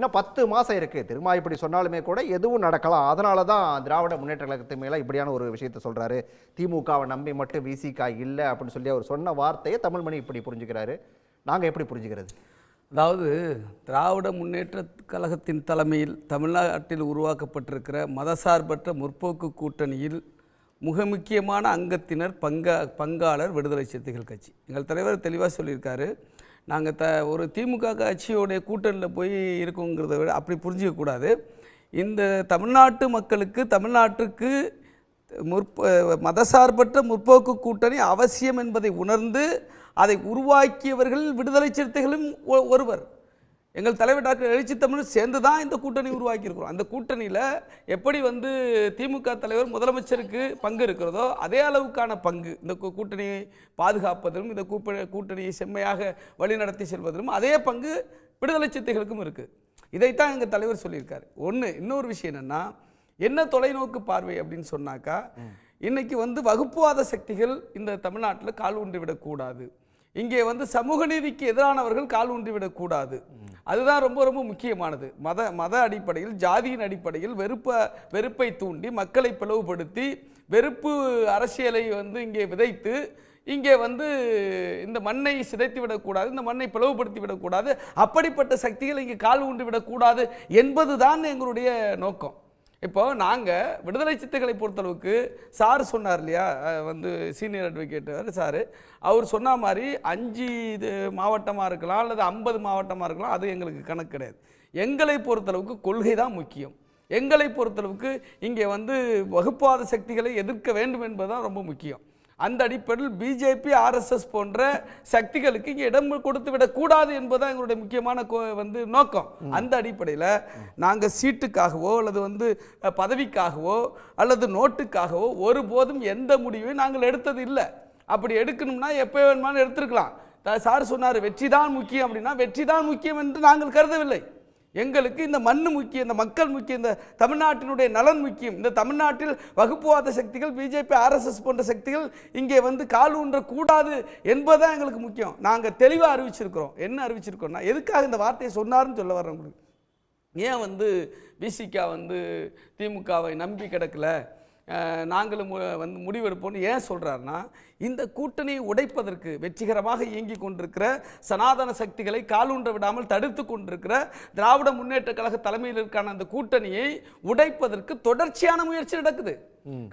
இன்னும் 10 மாசம் இருக்கு. திரும்ப இப்படி சொன்னாலுமே கூட எதுவும் நடக்கலாம். அதனால தான் திராவிட முன்னேற்ற கழகத்து மேல இப்படியான ஒரு விஷயத்தை சொல்றாரு. திமுகவை நம்பி மட்டும் விசிக இல்ல அப்படின்னு சொல்லி அவர் சொன்ன வார்த்தையை தமிழ்மணி இப்படி புரிஞ்சுக்கிறாரு. நாங்க எப்படி புரிஞ்சுக்கிறது? அதாவது திராவிட முன்னேற்ற கழகத்தின் தலைமையில் தமிழ்நாட்டில் உருவாக்கப்பட்டிருக்கிற மதசார்பற்ற முற்போக்கு கூட்டணியில் மிக முக்கியமான அங்கத்தினர் பங்காளர் விடுதலை சிறுத்தைகள் கட்சி. எங்கள் தலைவர் தெளிவாக சொல்லியிருக்காரு, நாங்கள் ஒரு திமுக கட்சியோடைய கூட்டணியில் போய் இருக்கோங்கிறத விட அப்படி புரிஞ்சிக்கக்கூடாது. இந்த தமிழ்நாட்டு மக்களுக்கு தமிழ்நாட்டுக்கு மதசார்பற்ற முற்போக்கு கூட்டணி அவசியம் என்பதை உணர்ந்து அதை உருவாக்கியவர்கள் விடுதலை சிறுத்தைகளும் ஒருவர். எங்கள் தலைவர் டாக்டர் எழுச்சி தமிழ் சேர்ந்து தான் இந்த கூட்டணி உருவாக்கியிருக்கிறோம். அந்த கூட்டணியில் எப்படி திமுக தலைவர் முதலமைச்சருக்கு பங்கு இருக்கிறதோ அதே அளவுக்கான பங்கு இந்த கூட்டணியை பாதுகாப்பதிலும் இந்த கூட்டணியை செம்மையாக வழிநடத்தி செல்வதிலும் அதே பங்கு விடுதலை சிறுத்தைகளுக்கும் இருக்குது. இதைத்தான் எங்கள் தலைவர் சொல்லியிருக்காரு. இன்னொரு விஷயம் என்னென்னா, என்ன தொலைநோக்கு பார்வை அப்படின்னு சொன்னாக்கா, இன்னைக்கு வகுப்புவாத சக்திகள் இந்த தமிழ்நாட்டில் கால் ஊன்றி விடக்கூடாது. இங்கே சமூக நீதிக்கு எதிரானவர்கள் கால் ஊன்றி விடக்கூடாது. அதுதான் ரொம்ப ரொம்ப முக்கியமானது. மத அடிப்படையில் ஜாதியின் அடிப்படையில் வெறுப்பை தூண்டி மக்களை பிளவுபடுத்தி வெறுப்பு அரசியலை இங்கே விதைத்து இங்கே இந்த மண்ணை சிதைத்து விடக்கூடாது, இந்த மண்ணை பிளவுபடுத்தி விடக்கூடாது, அப்படிப்பட்ட சக்திகள் இங்கே கால் ஊன்றி விடக்கூடாது என்பதுதான் எங்களுடைய நோக்கம். இப்போ நாங்கள் விடுதலை சிறுத்தைகளை பொறுத்தளவுக்கு சார் சொன்னார் இல்லையா, சீனியர் அட்வொகேட் சார், அவர் சொன்ன மாதிரி 5 மாவட்டமாக இருக்கலாம் அல்லது 50 மாவட்டமாக இருக்கலாம், அது எங்களுக்கு கணக்கு கிடையாது. எங்களை பொறுத்தளவுக்கு கொள்கை தான் முக்கியம். எங்களை பொறுத்தளவுக்கு இங்கே வகுப்புவாத சக்திகளை எதிர்க்க வேண்டும் என்பதுதான் ரொம்ப முக்கியம். அந்த அடிப்படையில் பிஜேபி ஆர்எஸ்எஸ் போன்ற சக்திகளுக்கு இங்கே இடம் கொடுத்து விடக்கூடாது என்பதுதான் எங்களுடைய முக்கியமான நோக்கம். அந்த அடிப்படையில் நாங்கள் சீட்டுக்காகவோ அல்லது பதவிக்காகவோ அல்லது நோட்டுக்காகவோ ஒருபோதும் எந்த முடிவையும் நாங்கள் எடுத்தது இல்லை. அப்படி எடுக்கணும்னா எப்போ வேணுமானு எடுத்துருக்கலாம். சார் சொன்னார் வெற்றி தான் முக்கியம் அப்படின்னா, வெற்றி தான் முக்கியம் என்று நாங்கள் கருதவில்லை. எங்களுக்கு இந்த மண்ணு முக்கியம், இந்த மக்கள் முக்கியம், இந்த தமிழ்நாட்டினுடைய நலன் முக்கியம். இந்த தமிழ்நாட்டில் வகுப்புவாத சக்திகள் பிஜேபி ஆர்எஸ்எஸ் போன்ற சக்திகள் இங்கே கால் ஊன்றக்கூடாது என்பதுதான் எங்களுக்கு முக்கியம். நாங்கள் தெளிவாக அறிவிச்சிருக்கிறோம். என்ன அறிவிச்சிருக்கோம்னா, எதுக்காக இந்த வார்த்தையை சொன்னார்னு சொல்ல வர்றேன் உங்களுக்கு. ஏன் விசிக திமுகவை நம்பி கிடக்கல, நாங்களும் முடிவெடுப்போம்னு ஏன் சொல்கிறாருன்னா, இந்த கூட்டணியை உடைப்பதற்கு வெற்றிகரமாக இயங்கி கொண்டிருக்கிற சனாதன சக்திகளை காலூன்ற விடாமல் தடுத்து கொண்டிருக்கிற திராவிட முன்னேற்ற கழக தலைமையில் இருக்கான அந்த கூட்டணியை உடைப்பதற்கு தொடர்ச்சியான முயற்சி நடக்குது.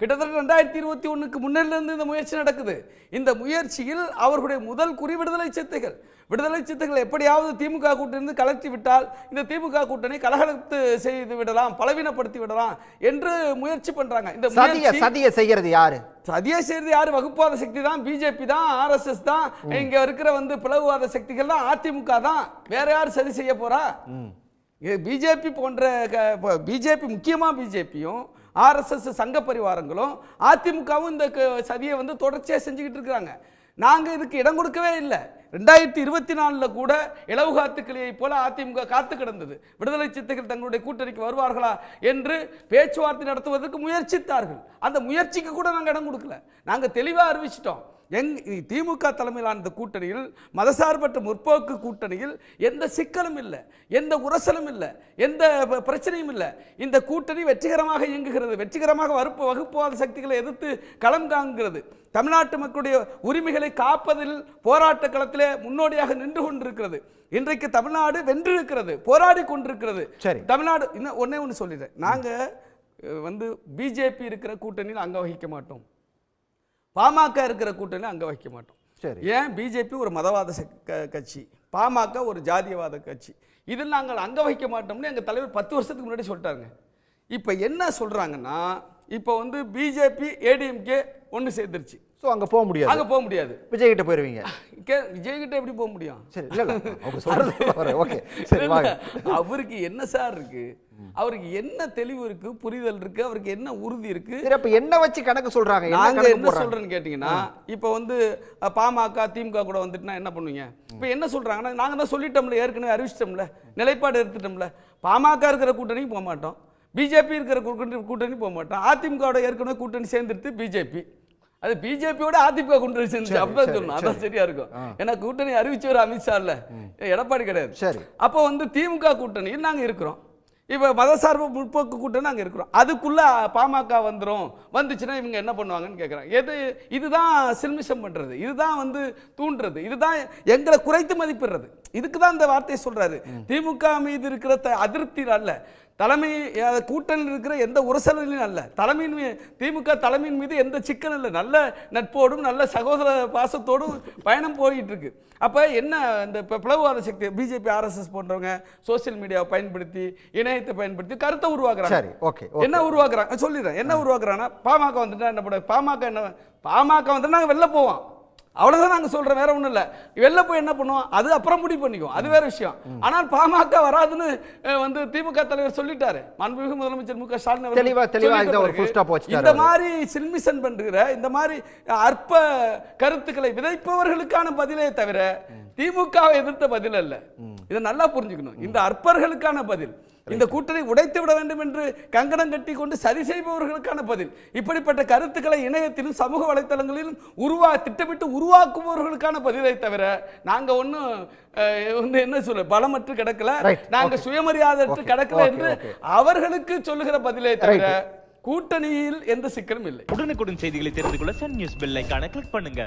கிட்டத்தட்ட 2021க்கு முன்னிலிருந்து இந்த முயற்சி நடக்குது. இந்த முயற்சியில் அவர்களுடைய முதல் குறி விடுதலை சிறுத்தைகள். விடுதலை சிறுத்தைகள் எப்படியாவது திமுக கூட்டணி கலற்றி விட்டால் இந்த திமுக கூட்டணி கலகலத்து செய்து விடலாம், பலவீனப்படுத்தி விடலாம் என்று முயற்சி பண்றாங்க. இந்த சதியை செய்யறது யாரு? சதியை செய்யறது யாரு? வகுப்புவாத சக்தி தான், பிஜேபி தான், ஆர்எஸ்எஸ் தான், இங்க இருக்கிற பிளவுவாத சக்திகள் தான், அதிமுக தான். வேற யார் சதி செய்ய போறா? பிஜேபி போன்ற பிஜேபி முக்கியமா பிஜேபியும் ஆர்எஸ்எஸ் சங்க பரிவாரங்களும் அதிமுகவும் இந்த சதியை தொடர்ச்சியாக செஞ்சுக்கிட்டு இருக்கிறாங்க. நாங்கள் இதுக்கு இடம் கொடுக்கவே இல்லை. 2024 கூட இலவு காத்து கிளியை போல அதிமுக காத்து கிடந்தது. விடுதலை சிறுத்தைகள் தங்களுடைய கூட்டணிக்கு வருவார்களா என்று பேச்சுவார்த்தை நடத்துவதற்கு முயற்சித்தார்கள். அந்த முயற்சிக்கு கூட நாங்கள் இடம் கொடுக்கல. நாங்கள் தெளிவாக அறிவிச்சிட்டோம், திமுக தலைமையிலான இந்த கூட்டணியில் மதசார்பற்ற முற்போக்கு கூட்டணியில் எந்த சிக்கலும் இல்லை, எந்த உரசலும் இல்லை, எந்த பிரச்சனையும் இல்லை. இந்த கூட்டணி வெற்றிகரமாக இயங்குகிறது, வெற்றிகரமாக வகுப்புவாத சக்திகளை எதிர்த்து களம் காண்கிறது. தமிழ்நாட்டு மக்களுடைய உரிமைகளை காப்பதில் போராட்ட களத்திலே முன்னோடியாக நின்று கொண்டிருக்கிறது. இன்றைக்கு தமிழ்நாடு வென்றிருக்கிறது, போராடி கொண்டிருக்கிறது. தமிழ்நாடு இன்னும் ஒன்று சொல்லிடுறேன், நாங்கள் பிஜேபி இருக்கிற கூட்டணியில் அங்க வகிக்க மாட்டோம், பாமக இருக்கிற கூட்டணியில் அங்க வைக்க மாட்டோம். ஏன்? பிஜேபி ஒரு மதவாத கட்சி, பாமக ஒரு ஜாதியவாத கட்சி. இதில் நாங்கள் அங்க வைக்க மாட்டோம்னு எங்கள் தலைவர் 10 வருஷத்துக்கு முன்னாடி சொல்லிட்டாங்க. இப்போ என்ன சொல்றாங்கன்னா, இப்போ பிஜேபி ஏடிஎம்கே ஒன்று சேர்ந்துருச்சு. ஸோ அங்கே போக முடியாது, அங்கே போக முடியாது. விஜய் கிட்ட போயிருவீங்க. விஜய் கிட்ட எப்படி போக முடியும்? சரி, ஓகே, சரி. அவருக்கு என்ன சார் இருக்கு? அவருக்கு என்ன தெளிவு இருக்கு, புரிதல் இருக்கு, அவருக்கு என்ன உறுதி இருக்கு? அப்ப என்ன வச்சு கணக்கு சொல்றாங்க? நாங்க என்ன சொல்றேன்னு கேட்டீங்கன்னா, இப்போ பாமக திமுக கூட வந்துட்டுனா என்ன பண்ணுவீங்க? இப்போ என்ன சொல்றாங்கன்னா, நாங்க தான் சொல்லிட்டோம்ல, ஏற்கனவே அறிவிச்சிட்டோம்ல, நிலைப்பாடு எடுத்துட்டோம்ல. பாமக இருக்கிற கூட்டணிக்கு போக மாட்டோம், பிஜேபி இருக்கிற கூட்டணி போக மாட்டோம், அதிமுக ஏற்கனவே கூட்டணி சேர்ந்துருத்து பிஜேபி. அது பிஜேபியோட அதிமுக கொண்டு வச்சிருந்துச்சு அப்பதான் சொல்லணும், அதான் சரியா இருக்கும். ஏன்னா கூட்டணி அறிவிச்சவர் அமித்ஷா இல்ல, எடப்பாடி கிடையாது. சரி, அப்போ வந்து திமுக கூட்டணியில் நாங்க இருக்கிறோம். இப்போ மதசார்பு முற்போக்கு கூட்டணி நாங்கள் இருக்கிறோம். அதுக்குள்ள பாமக வந்துச்சுன்னா இவங்க என்ன பண்ணுவாங்கன்னு கேட்குறாங்க. இதுதான் சில்மிஷம் பண்றது, இதுதான் வந்து தூண்டுறது, இதுதான் எங்களை குறைத்து மதிப்பிடுறது. இதுக்கு தான் இந்த வார்த்தையை சொல்றாரு. திமுக மீது இருக்கிற அதிருப்தி அல்ல, தலைமை கூட்டணியில் இருக்கிற எந்த உரசலிலும் அல்ல, திமுக தலைமையின் மீது எந்த சிக்கல் இல்லை, நல்ல நட்போடும் நல்ல சகோதர பாசத்தோடும் பயணம் போயிட்டு இருக்கு. அப்போ என்ன இந்த பிளவுவாத சக்தி பிஜேபி ஆர்எஸ்எஸ் போன்றவங்க சோசியல் மீடியாவை பயன்படுத்தி இணையத்தை பயன்படுத்தி கருத்தை உருவாக்குறாங்க. என்ன உருவாக்குறாங்க சொல்லிடுறேன். என்ன உருவாக்குறாங்கன்னா பாமக வந்துட்டா என்ன பண்ண, பாமக வந்துட்டு நாங்கள் வெளில போவோம், அவ்வளவுதான் நாங்க சொல்றோம், வேற ஒண்ணும் இல்ல. வெளில போய் என்ன பண்ணுவோம் அது அப்புறம் முடிவு பண்ணிக்குவோம், அது வேற விஷயம். ஆனால் பாமக வராதுன்னு வந்து திமுக தலைவர் சொல்லிட்டாரு. மாண்புமிகு முதலமைச்சர் மு.க. ஸ்டாலின் இந்த மாதிரி சில்மிஷன் பண்ற இந்த மாதிரி அற்ப கருத்துக்களை விதைப்பவர்களுக்கான பதிலே தவிர திமுகவை எதிர்த்த பதில் அல்ல. இதை நல்லா புரிஞ்சுக்கணும். இந்த அற்பர்களுக்கான பதில், இந்த கூட்டணி உடைத்து விட வேண்டும் என்று கங்கணம் கட்டி கொண்டு சரி செய்பவர்களுக்கான பதில், இப்படிப்பட்ட கருத்துக்களை இணையத்திலும் சமூக வலைத்தளங்களிலும் திட்டமிட்டு உருவாக்குபவர்களுக்கான பதிலை தவிர நாங்க ஒன்னும் என்ன சொல்ல பலமற்று கிடக்கல, நாங்க சுயமரியாதையற்று கிடக்கல என்று அவர்களுக்கு சொல்லுகிற பதிலை தவிர கூட்டணியில் எந்த சிக்கலும் இல்லை. உடனுக்குடன் செய்திகளை தெரிந்து கொள்ள சன் நியூஸ் பெல் ஐகானை கிளிக் பண்ணுங்க.